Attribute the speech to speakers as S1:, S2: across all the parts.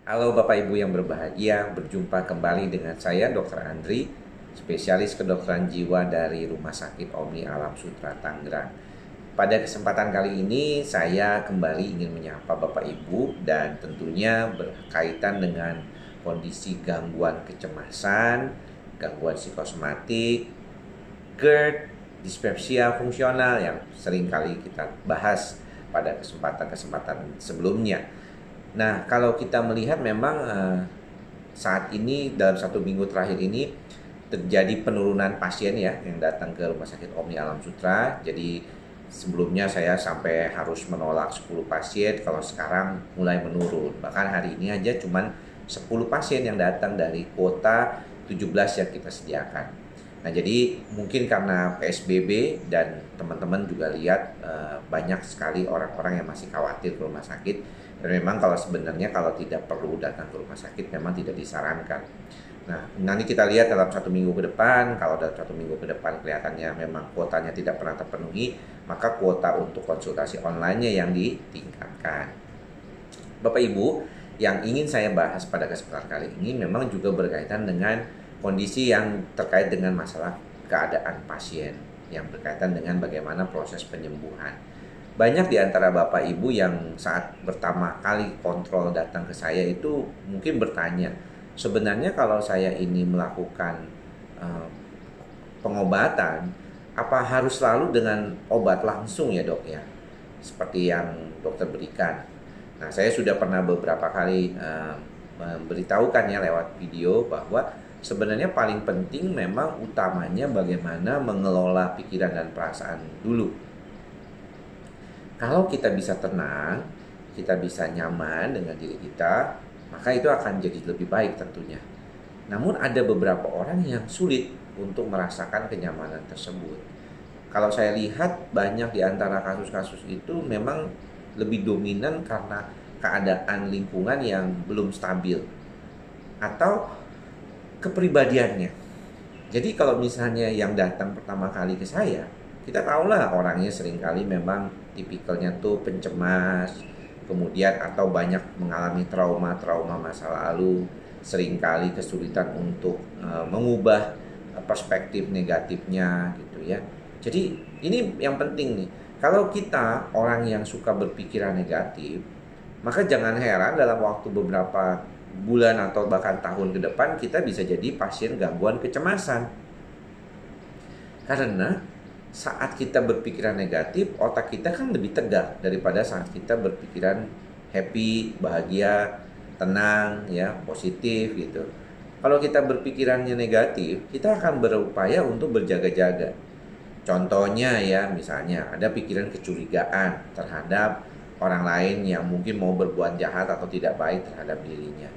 S1: Halo Bapak Ibu yang berbahagia, berjumpa kembali dengan saya Dr. Andri, spesialis kedokteran jiwa dari Rumah Sakit Omni Alam Sutra Tangerang. Pada kesempatan kali ini saya kembali ingin menyapa Bapak Ibu dan tentunya berkaitan dengan kondisi gangguan kecemasan, gangguan psikosomatik, GERD, dispepsia fungsional yang sering kali kita bahas pada kesempatan-kesempatan sebelumnya. Nah, kalau kita melihat memang saat ini dalam 1 minggu terakhir ini terjadi penurunan pasien ya yang datang ke Rumah Sakit Omni Alam Sutra. Jadi sebelumnya saya sampai harus menolak 10 pasien, kalau sekarang mulai menurun. Bahkan hari ini aja cuman 10 pasien yang datang dari kuota 17 yang kita sediakan. Nah, jadi mungkin karena PSBB dan teman-teman juga lihat banyak sekali orang-orang yang masih khawatir ke rumah sakit. Dan memang sebenarnya kalau tidak perlu datang ke rumah sakit memang tidak disarankan. Nah, nanti kita lihat dalam 1 minggu ke depan. Kalau dalam 1 minggu ke depan kelihatannya memang kuotanya tidak pernah terpenuhi, maka kuota untuk konsultasi online-nya yang ditingkatkan. Bapak Ibu, yang ingin saya bahas pada kesempatan kali ini memang juga berkaitan dengan kondisi yang terkait dengan masalah keadaan pasien, yang berkaitan dengan bagaimana proses penyembuhan. Banyak di antara Bapak Ibu yang saat pertama kali kontrol datang ke saya itu mungkin bertanya, sebenarnya kalau saya ini melakukan pengobatan, apa harus selalu dengan obat langsung ya dok ya? Seperti yang dokter berikan. Nah, saya sudah pernah beberapa kali memberitahukan ya lewat video bahwa sebenarnya paling penting memang utamanya bagaimana mengelola pikiran dan perasaan dulu. Kalau kita bisa tenang, kita bisa nyaman dengan diri kita, maka itu akan jadi lebih baik tentunya. Namun ada beberapa orang yang sulit untuk merasakan kenyamanan tersebut. Kalau saya lihat banyak di antara kasus-kasus itu memang lebih dominan karena keadaan lingkungan yang belum stabil atau kepribadiannya. Jadi kalau misalnya yang datang pertama kali ke saya, kita tahulah orangnya seringkali memang tipikalnya tuh pencemas, kemudian atau banyak mengalami trauma-trauma masa lalu, seringkali kesulitan untuk mengubah perspektif negatifnya gitu ya. Jadi ini yang penting nih. Kalau kita orang yang suka berpikiran negatif, maka jangan heran dalam waktu beberapa bulan atau bahkan tahun ke depan kita bisa jadi pasien gangguan kecemasan. Karena saat kita berpikiran negatif, otak kita kan lebih tegak daripada saat kita berpikiran happy, bahagia, tenang, ya, positif gitu. Kalau kita berpikirannya negatif, kita akan berupaya untuk berjaga-jaga. Contohnya ya, misalnya ada pikiran kecurigaan terhadap orang lain yang mungkin mau berbuat jahat atau tidak baik terhadap dirinya.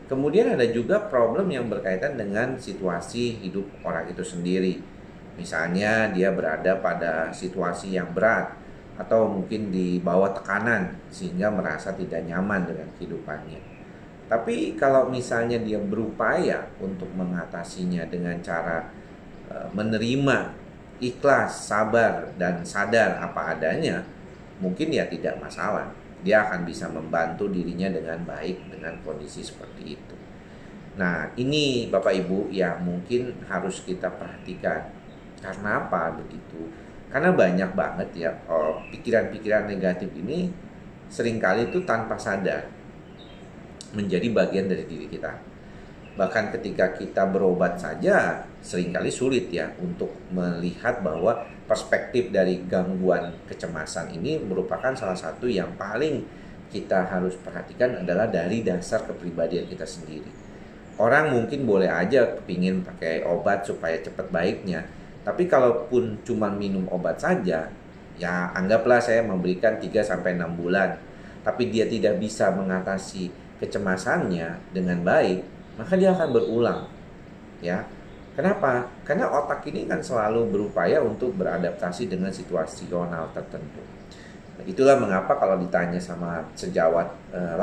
S1: Kemudian ada juga problem yang berkaitan dengan situasi hidup orang itu sendiri. Misalnya dia berada pada situasi yang berat atau mungkin di bawah tekanan sehingga merasa tidak nyaman dengan kehidupannya. Tapi kalau misalnya dia berupaya untuk mengatasinya dengan cara menerima, ikhlas, sabar, dan sadar apa adanya, mungkin ya tidak masalah. Dia akan bisa membantu dirinya dengan baik dengan kondisi seperti itu. Nah, ini Bapak Ibu yang mungkin harus kita perhatikan. Karena apa begitu? Karena banyak banget ya pikiran-pikiran negatif ini seringkali itu tanpa sadar menjadi bagian dari diri kita. Bahkan ketika kita berobat saja seringkali sulit ya untuk melihat bahwa perspektif dari gangguan kecemasan ini merupakan salah satu yang paling kita harus perhatikan adalah dari dasar kepribadian kita sendiri. Orang mungkin boleh aja kepingin pakai obat supaya cepat baiknya, tapi kalaupun cuma minum obat saja, ya anggaplah saya memberikan 3-6 bulan, tapi dia tidak bisa mengatasi kecemasannya dengan baik, maka dia akan berulang. Ya. Kenapa? Karena otak ini kan selalu berupaya untuk beradaptasi dengan situasional tertentu. Nah, itulah mengapa kalau ditanya sama sejawat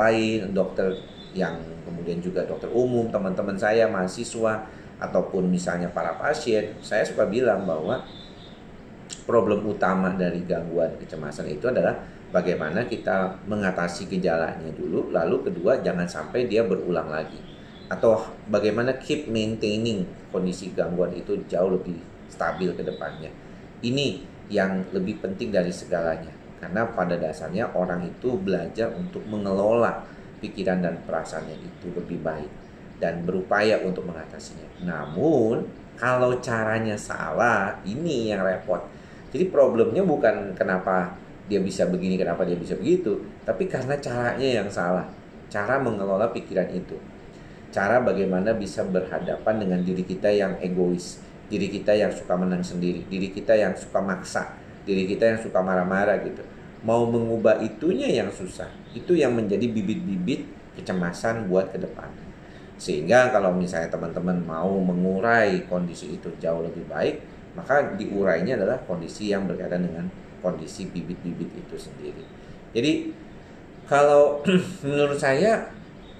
S1: lain, dokter yang kemudian juga dokter umum, teman-teman saya, mahasiswa, ataupun misalnya para pasien, saya suka bilang bahwa problem utama dari gangguan kecemasan itu adalah bagaimana kita mengatasi gejalanya dulu, lalu kedua jangan sampai dia berulang lagi. Atau bagaimana keep maintaining kondisi gangguan itu jauh lebih stabil ke depannya. Ini yang lebih penting dari segalanya. Karena pada dasarnya orang itu belajar untuk mengelola pikiran dan perasaannya itu lebih baik dan berupaya untuk mengatasinya. Namun kalau caranya salah, ini yang repot. Jadi problemnya bukan kenapa dia bisa begini, kenapa dia bisa begitu, tapi karena caranya yang salah. Cara mengelola pikiran itu. Cara bagaimana bisa berhadapan dengan diri kita yang egois, diri kita yang suka menang sendiri, diri kita yang suka maksa, diri kita yang suka marah-marah gitu. Mau mengubah itunya yang susah. Itu yang menjadi bibit-bibit kecemasan buat ke depan. Sehingga kalau misalnya teman-teman mau mengurai kondisi itu jauh lebih baik, maka diurainya adalah kondisi yang berkaitan dengan kondisi bibit-bibit itu sendiri. Jadi kalau menurut saya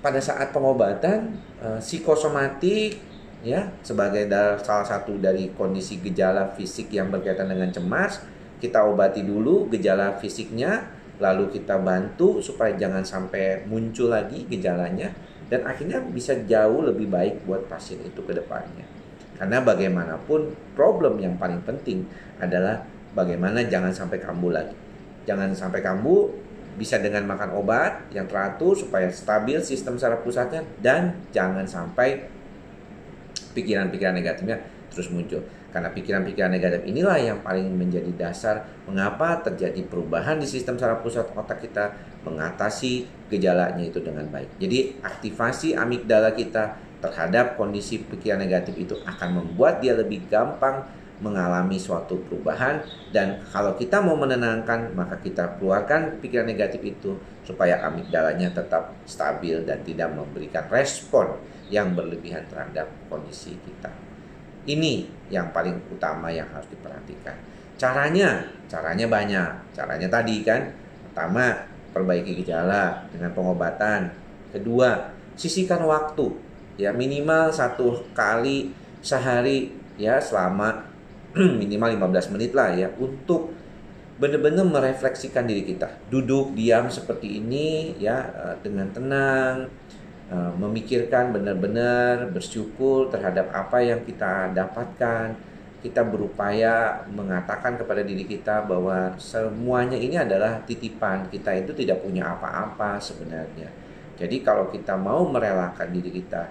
S1: pada saat pengobatan psikosomatik ya sebagai salah satu dari kondisi gejala fisik yang berkaitan dengan cemas, kita obati dulu gejala fisiknya, lalu kita bantu supaya jangan sampai muncul lagi gejalanya, dan akhirnya bisa jauh lebih baik buat pasien itu ke depannya. Karena bagaimanapun problem yang paling penting adalah bagaimana jangan sampai kambuh lagi. Jangan sampai kambuh bisa dengan makan obat yang teratur supaya stabil sistem saraf pusatnya, dan jangan sampai pikiran-pikiran negatifnya terus muncul. Karena pikiran-pikiran negatif inilah yang paling menjadi dasar mengapa terjadi perubahan di sistem saraf pusat otak kita, mengatasi gejalanya itu dengan baik. Jadi aktivasi amigdala kita terhadap kondisi pikiran negatif itu akan membuat dia lebih gampang mengalami suatu perubahan, dan kalau kita mau menenangkan maka kita keluarkan pikiran negatif itu supaya amigdalanya tetap stabil dan tidak memberikan respon yang berlebihan terhadap kondisi kita. Ini yang paling utama yang harus diperhatikan. Caranya banyak. Caranya tadi kan, pertama perbaiki gejala dengan pengobatan. Kedua, sisihkan waktu ya minimal 1 kali sehari ya selama minimal 15 menit lah ya untuk benar-benar merefleksikan diri kita. Duduk diam seperti ini ya dengan tenang, memikirkan benar-benar bersyukur terhadap apa yang kita dapatkan. Kita berupaya mengatakan kepada diri kita bahwa semuanya ini adalah titipan. Kita itu tidak punya apa-apa sebenarnya. Jadi kalau kita mau merelakan diri kita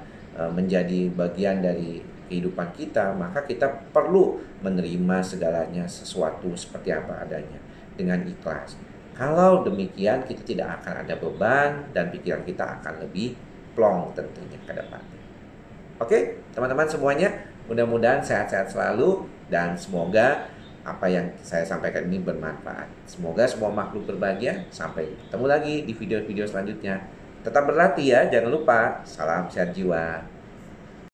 S1: menjadi bagian dari kehidupan kita, maka kita perlu menerima segalanya sesuatu seperti apa adanya dengan ikhlas. Kalau demikian kita tidak akan ada beban dan pikiran kita akan lebih plong tentunya ke depannya. Oke, teman-teman semuanya, mudah-mudahan sehat-sehat selalu dan semoga apa yang saya sampaikan ini bermanfaat. Semoga semua makhluk berbahagia. Sampai ketemu lagi di video-video selanjutnya. Tetap berlatih ya, jangan lupa. Salam sehat jiwa.